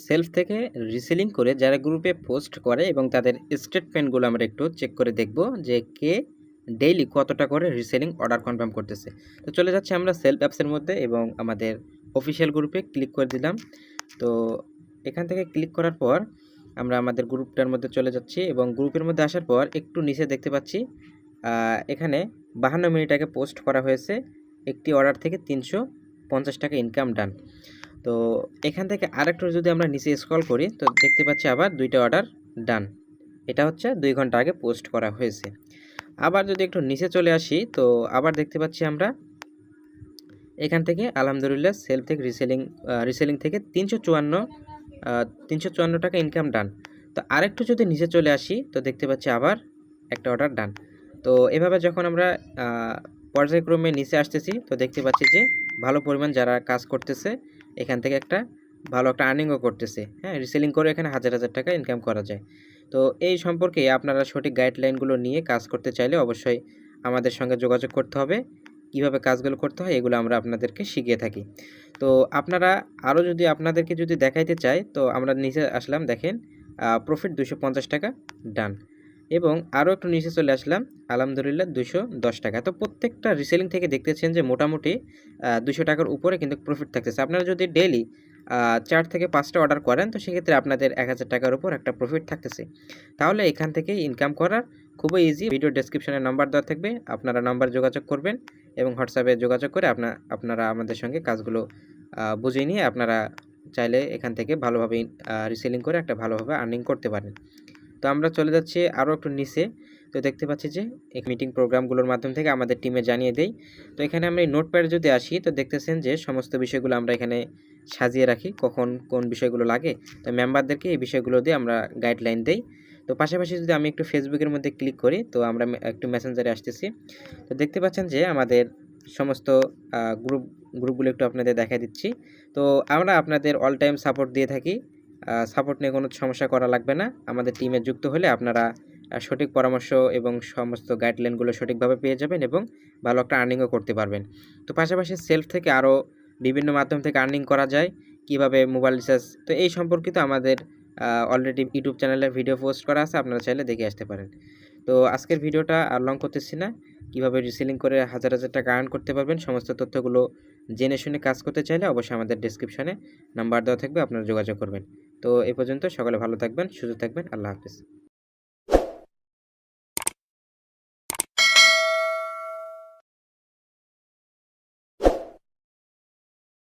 Self থেকে reselling করে যারা গ্রুপে পোস্ট করে এবং তাদের স্টেটমেন্টগুলো আমরা একটু চেক করে দেখব যে কে ডেইলি কতটা করে রিসেলিং অর্ডার কনফার্ম করতেছে। তো চলে যাচ্ছি আমরা সেলফ অ্যাপসের মধ্যে এবং আমাদের অফিসিয়াল গ্রুপে ক্লিক করে দিলাম। তো এখান থেকে ক্লিক করার পর আমরা আমাদের গ্রুপটার মধ্যে চলে যাচ্ছি এবং গ্রুপের মধ্যে আসার পর একটু নিচে দেখতে পাচ্ছি এখানে 52 মিনিট আগে পোস্ট করা হয়েছে একটি অর্ডার থেকে 350 টাকা ইনকাম ডান। তো এখান থেকে আরেকটু যদি আমরা নিচে স্ক্রল করি তো দেখতে পাচ্ছি আবার 2টা অর্ডার ডান। এটা হচ্ছে 2 ঘন্টা আগে পোস্ট করা হয়েছে। আবার যদি একটু নিচে চলে আসি তো আবার দেখতে পাচ্ছি আমরা এখান থেকে আলহামদুলিল্লাহ সেল থেকে রিসেলিং থেকে 354 টাকা ইনকাম ডান। তো আরেকটু যদি নিচে চলে আসি তো দেখতে পাচ্ছি আবার একটা অর্ডার ডান। তো এভাবে যখন আমরা পর্যায়ক্রমে নিচে আসতেছি তো দেখতে পাচ্ছি যে ভালো পরিমাণ যারা কাজ করতেছে এখান থেকে ভালো একটা আর্নিংও করতেছে। হ্যাঁ, রিসেলিং করে এখানে হাজার হাজার টাকা ইনকাম করা যায়। তো এই সম্পর্কে আপনারা সঠিক গাইডলাইনগুলো নিয়ে কাজ করতে চাইলে অবশ্যই আমাদের সঙ্গে যোগাযোগ করতে হবে। কিভাবে কাজগুলো করতে হয় এগুলো আমরা আপনাদেরকে শিখিয়ে থাকি। তো আপনারা আরও যদি আপনাদেরকে যদি দেখাইতে চাই তো আমরা নিচে আসলাম, দেখেন প্রফিট 250 টাকা ডান এবং আরও একটু নিচে চলে আসলাম আলহামদুলিল্লাহ 210 টাকা। তো প্রত্যেকটা রিসেলিং থেকে দেখতেছেন যে মোটামুটি 200 টাকার উপরে কিন্তু প্রফিট থাকতেছে। আপনারা যদি ডেইলি 4 থেকে 5টা অর্ডার করেন তো সেক্ষেত্রে আপনাদের 1000 টাকার উপর একটা প্রফিট থাকতেছে। তাহলে এখান থেকে ইনকাম করা খুবই ইজি। ভিডিও ডেসক্রিপশনে নাম্বার দেওয়া থাকবে, আপনারা নাম্বার যোগাযোগ করবেন এবং হোয়াটসঅ্যাপে যোগাযোগ করে আপনারা আমাদের সঙ্গে কাজগুলো বুঝে নিয়ে আপনারা চাইলে এখান থেকে ভালোভাবে রিসেলিং করে একটা ভালোভাবে আর্নিং করতে পারেন। তো আমরা চলে যাচ্ছি আরও একটু নিচে। তো দেখতে পাচ্ছি যে এই মিটিং প্রোগ্রামগুলোর মাধ্যম থেকে আমাদের টিমে জানিয়ে দেই। তো এখানে আমরা এই নোটপ্যাডে যদি আসি তো দেখতেছেন যে সমস্ত বিষয়গুলো আমরা এখানে সাজিয়ে রাখি, কখন কোন বিষয়গুলো লাগে। তো মেম্বারদেরকে এই বিষয়গুলো দিয়ে আমরা গাইডলাইন দেই। তো পাশাপাশি যদি আমি একটু ফেসবুকের মধ্যে ক্লিক করি তো আমরা একটু মেসেঞ্জারে আসতেছি। তো দেখতে পাচ্ছেন যে আমাদের সমস্ত গ্রুপগুলো একটু আপনাদের দেখাই দিচ্ছি। তো আমরা আপনাদের অল টাইম সাপোর্ট দিয়ে থাকি। সাপোর্ট নিয়ে কোনো সমস্যা করা লাগবে না। আমাদের টিমে যুক্ত হলে আপনারা সঠিক পরামর্শ এবং সমস্ত গাইডলাইনগুলো সঠিকভাবে পেয়ে যাবেন এবং ভালো একটা আর্নিংও করতে পারবেন। তো পাশাপাশি সেলফ থেকে আরও বিভিন্ন মাধ্যম থেকে আর্নিং করা যায়, কিভাবে মোবাইল রিচার্জ, তো এই সম্পর্কিত আমাদের অলরেডি ইউটিউব চ্যানেলে ভিডিও পোস্ট করা আছে, আপনারা চাইলে দেখে আসতে পারেন। তো আজকের ভিডিওটা আর লং করতেছি না। কিভাবে রিসেলিং করে হাজার হাজার টাকা আর্ন করতে পারবেন সমস্ত তথ্যগুলো জেনে শুনে কাজ করতে চাইলে অবশ্যই আমাদের ডেসক্রিপশনে নাম্বার দেওয়া থাকবে, আপনারা যোগাযোগ করবেন। তো এ পর্যন্ত, সকলে ভালো থাকবেন, সুস্থ থাকবেন। আল্লাহ হাফেজ।